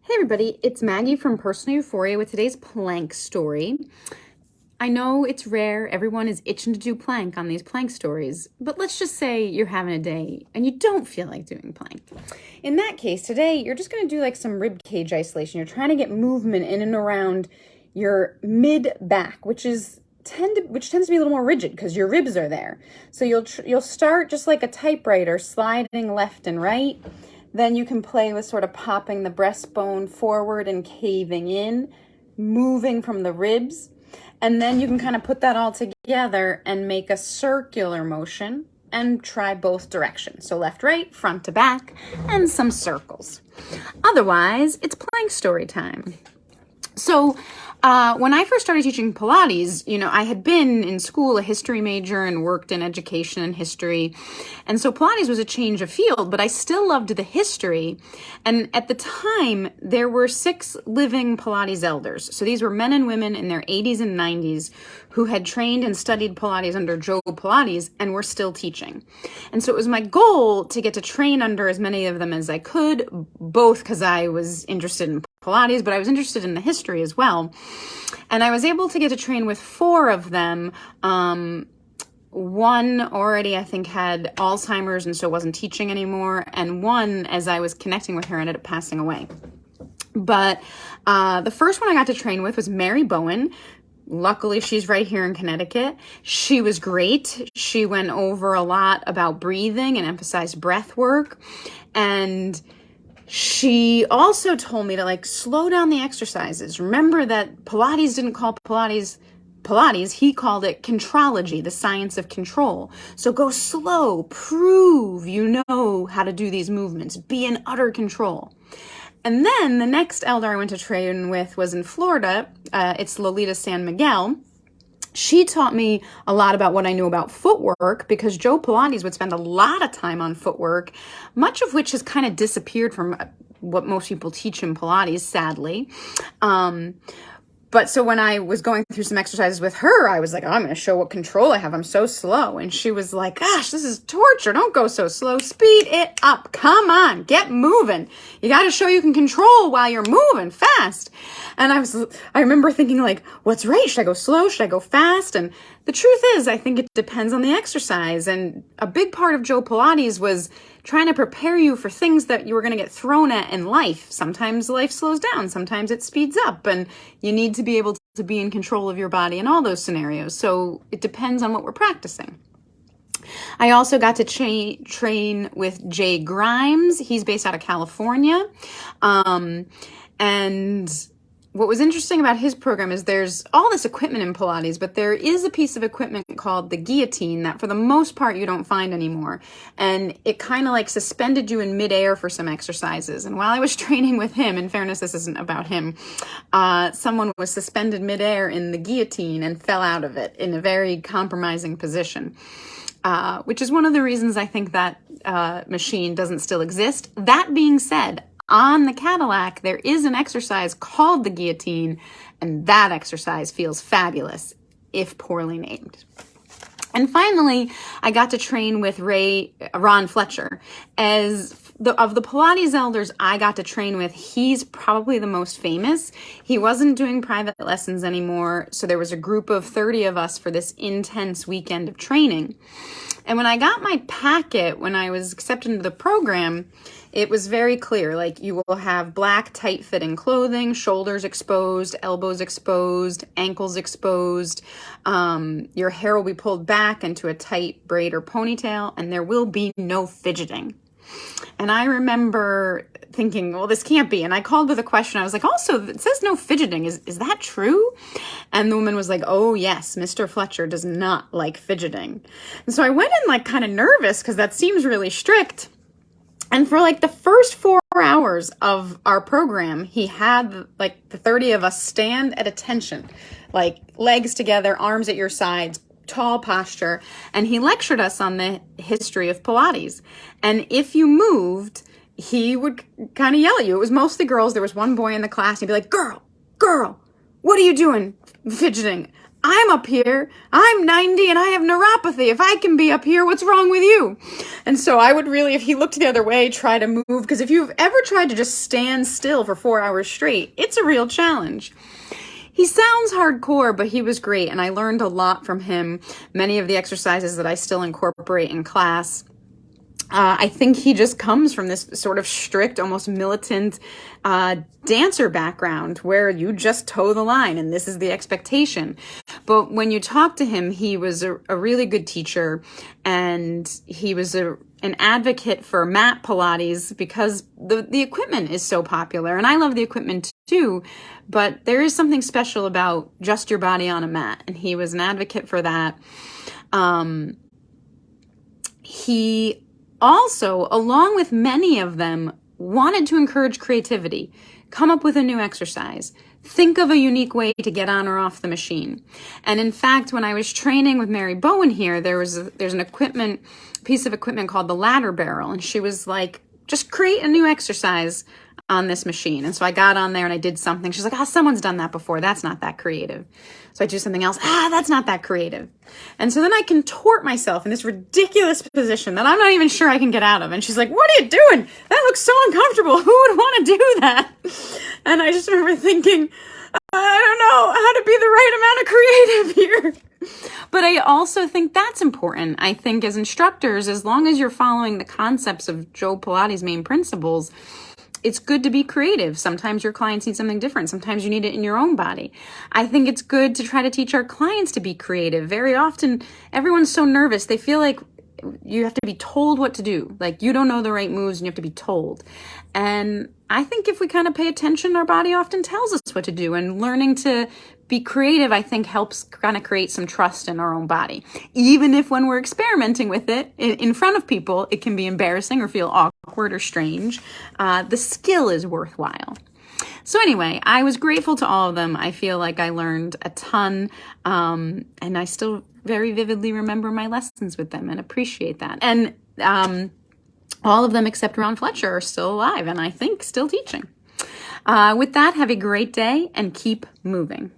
Hey everybody, it's Maggie from Personal Euphoria with today's plank story. I know it's rare, everyone is itching to do plank on these plank stories, but let's just say you're having a day and you don't feel like doing plank. In that case, today you're just going to do like some rib cage isolation. You're trying to get movement in and around your mid-back, which tends to be a little more rigid because your ribs are there. So you'll start just like a typewriter, sliding left and right. Then you can play with sort of popping the breastbone forward and caving in, moving from the ribs. And then you can kind of put that all together and make a circular motion and try both directions. So left, right, front to back, and some circles. Otherwise, it's plank story time. So when I first started teaching Pilates, I had been in school a history major and worked in education and history. And so Pilates was a change of field, but I still loved the history. And at the time, there were 6 living Pilates Elders. So these were men and women in their 80s and 90s who had trained and studied Pilates under Joe Pilates and were still teaching. And so it was my goal to get to train under as many of them as I could, both because I was interested in Pilates, but I was interested in the history as well. And I was able to get to train with 4 of them. One already, I think, had Alzheimer's and so wasn't teaching anymore. And one, as I was connecting with her, ended up passing away. But the first one I got to train with was Mary Bowen. Luckily, she's right here in Connecticut. She was great. She went over a lot about breathing and emphasized breath work. And she also told me to slow down the exercises. Remember that Pilates didn't call Pilates, he called it contrology, the science of control. So go slow, prove you know how to do these movements, be in utter control. And then the next elder I went to train with was in Florida. It's Lolita San Miguel. She taught me a lot about what I knew about footwork because Joe Pilates would spend a lot of time on footwork, much of which has kind of disappeared from what most people teach in Pilates, sadly. But so when I was going through some exercises with her, I was like, I'm going to show what control I have. I'm so slow. And she was like, gosh, this is torture. Don't go so slow. Speed it up. Come on, get moving. You got to show you can control while you're moving fast. And I remember thinking what's right? Should I go slow? Should I go fast? And the truth is, I think it depends on the exercise. And a big part of Joe Pilates was trying to prepare you for things that you were going to get thrown at in life. Sometimes life slows down. Sometimes it speeds up. And you need to be able to be in control of your body in all those scenarios. So it depends on what we're practicing. I also got to train with Jay Grimes. He's based out of California. And what was interesting about his program is there's all this equipment in Pilates, but there is a piece of equipment called the guillotine that for the most part you don't find anymore. And it kind of suspended you in midair for some exercises. And while I was training with him, in fairness, this isn't about him, someone was suspended midair in the guillotine and fell out of it in a very compromising position. Which is one of the reasons I think that machine doesn't still exist. That being said, on the Cadillac, there is an exercise called the guillotine, and that exercise feels fabulous, if poorly named. And finally, I got to train with Ron Fletcher. Of the Pilates Elders I got to train with, he's probably the most famous. He wasn't doing private lessons anymore, so there was a group of 30 of us for this intense weekend of training. And when I got my packet, when I was accepted into the program, it was very clear, you will have black tight-fitting clothing, shoulders exposed, elbows exposed, ankles exposed. Your hair will be pulled back into a tight braid or ponytail, and there will be no fidgeting. And I remember thinking, well, this can't be. And I called with a question. I was like, also, it says no fidgeting. Is that true? And the woman was like, oh, yes, Mr. Fletcher does not like fidgeting. And so I went in kind of nervous because that seems really strict. And for the first 4 hours of our program, he had the 30 of us stand at attention, legs together, arms at your sides, tall posture. And he lectured us on the history of Pilates. And if you moved, he would kind of yell at you. It was mostly girls. There was one boy in the class. He'd be like, girl, what are you doing fidgeting? I'm up here, I'm 90 and I have neuropathy. If I can be up here, what's wrong with you? And so I would really, if he looked the other way, try to move, because if you've ever tried to just stand still for 4 hours straight, it's a real challenge. He sounds hardcore, but he was great, and I learned a lot from him. Many of the exercises that I still incorporate in class. I think he just comes from this sort of strict, almost militant dancer background where you just toe the line and this is the expectation. But when you talk to him, he was a really good teacher, and he was an advocate for mat Pilates because the equipment is so popular. And I love the equipment too, but there is something special about just your body on a mat. And he was an advocate for that. He also, along with many of them, wanted to encourage creativity. Come up with a new exercise. Think of a unique way to get on or off the machine. And in fact, when I was training with Mary Bowen here, there's an piece of equipment called the ladder barrel. And she was like, just create a new exercise on this machine. And so I got on there and I did something. She's like, someone's done that before. That's not that creative. So I do something else. That's not that creative. And so then I contort myself in this ridiculous position that I'm not even sure I can get out of. And she's like, what are you doing? That looks so uncomfortable. Who would want to do that? And I just remember thinking, I don't know how to be the right amount of creative here. But I also think that's important. I think as instructors, as long as you're following the concepts of Joe Pilates' main principles, it's good to be creative. Sometimes your clients need something different. Sometimes you need it in your own body. I think it's good to try to teach our clients to be creative. Very often, everyone's so nervous. They feel like you have to be told what to do. Like you don't know the right moves and you have to be told. And I think if we kind of pay attention, our body often tells us what to do. And learning to be creative, I think, helps kind of create some trust in our own body. Even if when we're experimenting with it in front of people, it can be embarrassing or feel awkward or strange. The skill is worthwhile. So anyway, I was grateful to all of them. I feel like I learned a ton, and I still very vividly remember my lessons with them and appreciate that. And all of them except Ron Fletcher are still alive and I think still teaching. With that, have a great day and keep moving.